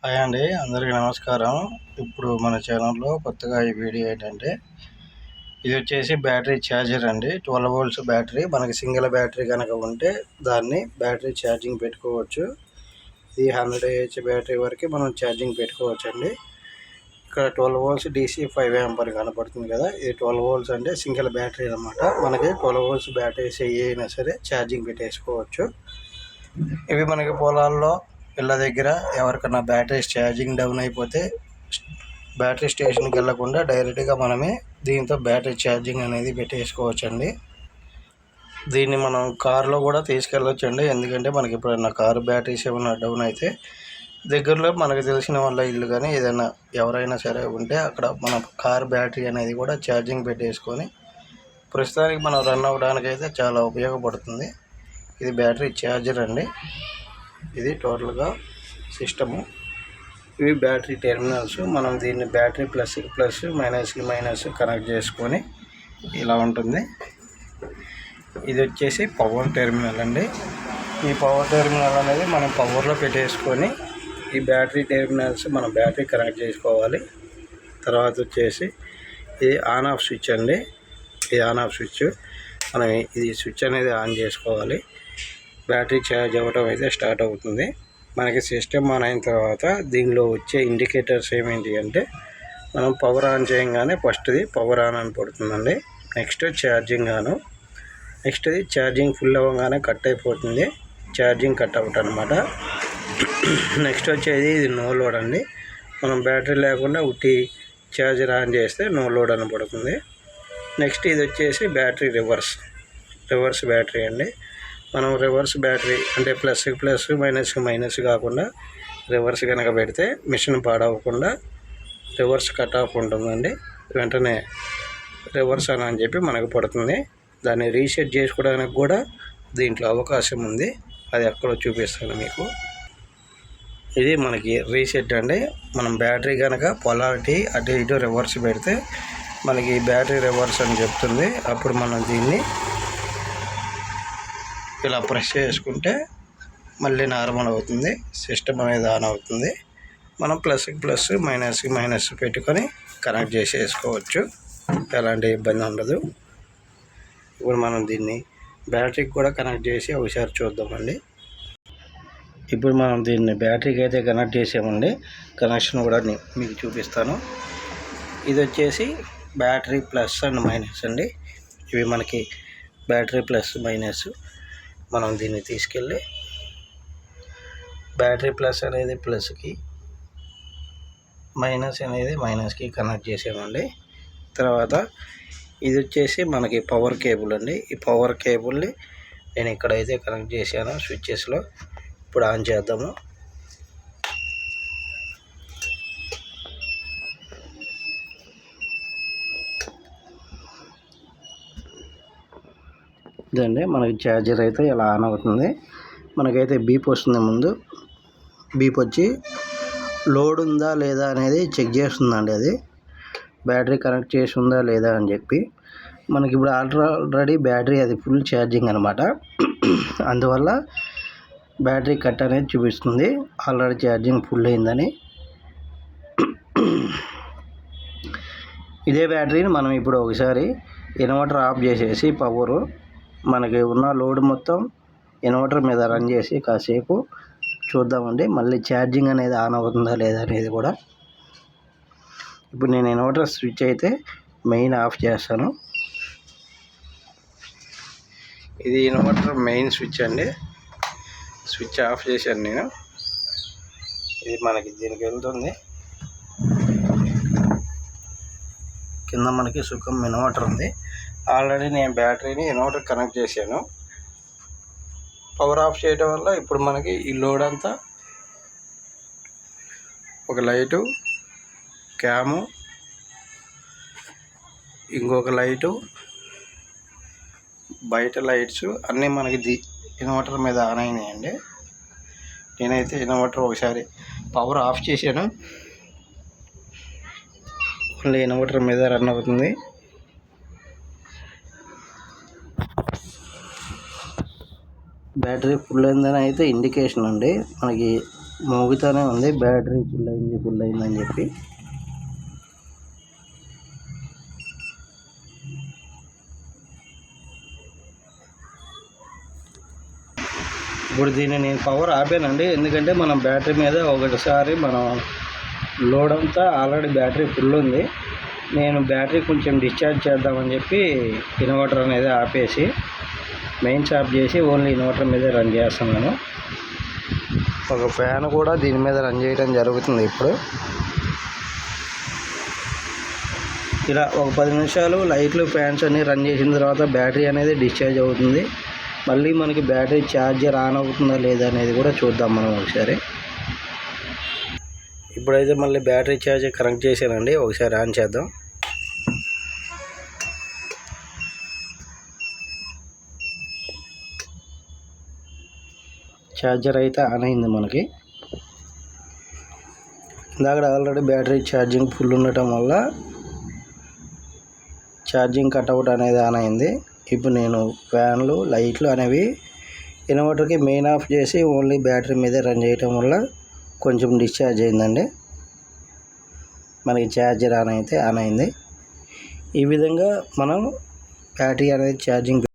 Hi అండి, అందరికీ నమస్కారం. ఇప్పుడు మన ఛానల్లో కొత్తగా ఈ వీడియో ఏంటంటే, ఇది వచ్చేసి బ్యాటరీ ఛార్జర్ అండి. 12 వోల్ట్స్ బ్యాటరీ. మనకి సింగిల్ బ్యాటరీ కనుక ఉంటే దాన్ని బ్యాటరీ ఛార్జింగ్ పెట్టుకోవచ్చు. ఇది 100 AH బ్యాటరీ వరకు మనం ఛార్జింగ్ పెట్టుకోవచ్చు అండి. ఇక్కడ 12 వోల్ట్స్ DC 5 ఆంపియర్ కనపడుతుంది కదా, ఇది 12 వోల్ట్స్ అంటే సింగిల్ బ్యాటరీ అనమాట. మనకి 12 వోల్ట్స్ బ్యాటరీస్ ఏ అయినా సరే ఛార్జింగ్ పెట్టేసుకోవచ్చు. ఇవి మనకి పొలాల్లో ఇళ్ళ దగ్గర ఎవరికన్నా బ్యాటరీస్ ఛార్జింగ్ డౌన్ అయిపోతే బ్యాటరీ స్టేషన్కి వెళ్ళకుండా డైరెక్ట్గా మనమే దీంతో బ్యాటరీ ఛార్జింగ్ అనేది పెట్టేసుకోవచ్చండి. దీన్ని మనం కారులో కూడా తీసుకెళ్ళొచ్చండి. ఎందుకంటే మనకి ఎప్పుడైనా కారు బ్యాటరీస్ ఏమైనా డౌన్ అయితే దగ్గరలో మనకు తెలిసిన వాళ్ళ ఇల్లు కానీ ఏదైనా ఎవరైనా సరే ఉంటే అక్కడ మన కారు బ్యాటరీ అనేది కూడా ఛార్జింగ్ పెట్టేసుకొని ప్రస్తుతానికి మనం రన్ అవ్వడానికి అయితే చాలా ఉపయోగపడుతుంది. ఇది బ్యాటరీ ఛార్జర్ అండి. ఇది టోటల్గా సిస్టము. ఇవి బ్యాటరీ టెర్మినల్స్. మనం దీన్ని బ్యాటరీ ప్లస్కి ప్లస్, మైనస్కి మైనస్ కనెక్ట్ చేసుకొని ఇలా ఉంటుంది. ఇది వచ్చేసి పవర్ టెర్మినల్ అండి. ఈ పవర్ టెర్మినల్ అనేది మనం పవర్లో పెట్టేసుకొని ఈ బ్యాటరీ టెర్మినల్స్ మనం బ్యాటరీ కనెక్ట్ చేసుకోవాలి. తర్వాత వచ్చేసి ఇది ఆన్ ఆఫ్ స్విచ్ అండి. ఇది ఆన్ ఆఫ్ స్విచ్. మనం ఇది స్విచ్ అనేది ఆన్ చేసుకోవాలి. బ్యాటరీ ఛార్జ్ అవ్వడం అయితే స్టార్ట్ అవుతుంది. మనకి సిస్టమ్ ఆన్ అయిన తర్వాత దీనిలో వచ్చే ఇండికేటర్స్ ఏమేంటి అంటే, మనం పవర్ ఆన్ చేయగానే ఫస్ట్ది పవర్ ఆన్ అని పడుతుందండి. నెక్స్ట్ ఛార్జింగ్ ఆను. నెక్స్ట్ది ఛార్జింగ్ ఫుల్ అవ్వగానే కట్ అయిపోతుంది, ఛార్జింగ్ కట్ అవుట్ అనమాట. నెక్స్ట్ వచ్చేది ఇది నో లోడ్ అండి. మనం బ్యాటరీ లేకుండా ఉట్టి ఛార్జర్ ఆన్ చేస్తే నో లోడ్ అని పడుతుంది. నెక్స్ట్ ఇది వచ్చేసి బ్యాటరీ రివర్స్ బ్యాటరీ అండి. మనం రివర్స్ బ్యాటరీ అంటే ప్లస్కి ప్లస్, మైనస్కి మైనస్ కాకుండా రివర్స్ కనుక పెడితే మిషన్ పాడవకుండా రివర్స్ కట్ ఆఫ్ ఉంటుందండి. వెంటనే రివర్స్ అని చెప్పి మనకు పడుతుంది. దాన్ని రీసెట్ చేసుకోవడానికి కూడా దీంట్లో అవకాశం ఉంది. అది ఎక్కడో చూపిస్తాను మీకు. ఇది మనకి రీసెట్ అండి. మనం బ్యాటరీ కనుక పొలారిటీ అటు ఇటు రివర్స్ పెడితే మనకి బ్యాటరీ రివర్స్ అని చెప్తుంది. అప్పుడు మనం దీన్ని ఇలా ప్రెస్ చేసుకుంటే మళ్ళీ నార్మల్ అవుతుంది, సిస్టమ్ అనేది ఆన్ అవుతుంది. మనం ప్లస్కి ప్లస్, మైనస్కి మైనస్ పెట్టుకొని కనెక్ట్ చేసేసుకోవచ్చు, ఎలాంటి ఇబ్బంది ఉండదు. ఇప్పుడు మనం దీన్ని బ్యాటరీకి కూడా కనెక్ట్ చేసి ఒకసారి చూద్దామండి. ఇప్పుడు మనం దీన్ని బ్యాటరీకి అయితే కనెక్ట్ చేసామండి. కనెక్షన్ కూడా మీకు చూపిస్తాను. ఇది వచ్చేసి బ్యాటరీ ప్లస్ అండ్ మైనస్ అండి. ఇవి మనకి బ్యాటరీ ప్లస్ మైనస్. మనం దీన్ని తీసుకెళ్ళి బ్యాటరీ ప్లస్ అనేది ప్లస్కి, మైనస్ అనేది మైనస్కి కనెక్ట్ చేసామండి. తర్వాత ఇది వచ్చేసి మనకి పవర్ కేబుల్ అండి. ఈ పవర్ కేబుల్ని నేను ఇక్కడైతే కనెక్ట్ చేశాను స్విచ్చెస్లో. ఇప్పుడు ఆన్ చేద్దాము. ఇదండి మనకి ఛార్జర్ అయితే ఇలా ఆన్ అవుతుంది. మనకైతే బీప్ వస్తుంది. ముందు బీప్ వచ్చి లోడ్ ఉందా లేదా అనేది చెక్ చేస్తుందండి. అది బ్యాటరీ కనెక్ట్ చేసి ఉందా లేదా అని చెప్పి. మనకి ఇప్పుడు ఆల్రెడీ బ్యాటరీ అది ఫుల్ ఛార్జింగ్ అనమాట. అందువల్ల బ్యాటరీ కట్ అనేది చూపిస్తుంది, ఆల్రెడీ ఛార్జింగ్ ఫుల్ అయిందని. ఇదే బ్యాటరీని మనం ఇప్పుడు ఒకసారి ఇన్వర్టర్ ఆఫ్ చేసేసి పవరు మనకి ఉన్న లోడ్ మొత్తం ఇన్వర్టర్ మీద రన్ చేసి కాసేపు చూద్దామండి. మళ్ళీ ఛార్జింగ్ అనేది ఆన్ అవుతుందా లేదా అనేది కూడా. ఇప్పుడు నేను ఇన్వర్టర్ స్విచ్ అయితే మెయిన్ ఆఫ్ చేస్తాను. ఇది ఇన్వర్టర్ మెయిన్ స్విచ్ అండి. స్విచ్ ఆఫ్ చేశాను నేను. ఇది మనకి దీనికి వెళ్తుంది. కింద మనకి సుఖం ఇన్వర్టర్ ఉంది. ఆల్రెడీ నేను బ్యాటరీని ఇన్వర్టర్ కనెక్ట్ చేశాను. పవర్ ఆఫ్ చేయడం వల్ల ఇప్పుడు మనకి ఈ లోడ్ అంతా ఒక లైటు, క్యాము, ఇంకొక లైటు, బయట లైట్స్ అన్నీ మనకి ఇన్వర్టర్ మీద ఆన్ అయినాయండి. నేనైతే ఇన్వర్టర్ ఒకసారి పవర్ ఆఫ్ చేశాను. మళ్ళీ ఇన్వర్టర్ మీద రన్ అవుతుంది. బ్యాటరీ ఫుల్ అయిందని అయితే ఇండికేషన్ అండి. మనకి మోగుతూనే ఉంది బ్యాటరీ ఫుల్ అయిందని చెప్పి. ఇప్పుడు దీన్ని నేను పవర్ ఆపానండి, ఎందుకంటే మనం బ్యాటరీ మీద ఒకటిసారి మనం లోడ్ అంతా ఆల్రెడీ బ్యాటరీ ఫుల్ ఉంది. నేను బ్యాటరీ కొంచెం డిశ్చార్జ్ చేద్దామని చెప్పి ఇన్వర్టర్ అనేది ఆపేసి మెయిన్స్ ఆఫ్ చేసి ఓన్లీ ఇన్వర్టర్ మీదే రన్ చేస్తున్నాను. ఒక ఫ్యాన్ కూడా దీని మీద రన్ చేయడం జరుగుతుంది. ఇప్పుడు ఇలా ఒక 10 నిమిషాలు లైట్లు ఫ్యాన్స్ అన్నీ రన్ చేసిన తర్వాత బ్యాటరీ అనేది డిశ్చార్జ్ అవుతుంది. మళ్ళీ మనకి బ్యాటరీ ఛార్జర్ ఆన్ అవుతుందా లేదా అనేది కూడా చూద్దాం మనం ఒకసారి. ఇప్పుడైతే మళ్ళీ బ్యాటరీ ఛార్జర్ కనెక్ట్ చేశానండి, ఒకసారి ఆన్ చేద్దాం. ఛార్జర్ అయితే ఆన్ అయింది మనకి. ఇందాక ఆల్రెడీ బ్యాటరీ ఛార్జింగ్ ఫుల్ ఉండటం వల్ల ఛార్జింగ్ కట్అవుట్ అనేది ఆన్ అయింది. ఇప్పుడు నేను ఫ్యాన్లు లైట్లు అనేవి ఇన్వర్టర్కి మెయిన్ ఆఫ్ చేసి ఓన్లీ బ్యాటరీ మీదే రన్ చేయటం వల్ల కొంచెం డిశ్చార్జ్ అయిందండి. మనకి ఛార్జర్ ఆన్ అయింది. ఈ విధంగా మనం బ్యాటరీ అనేది ఛార్జింగ్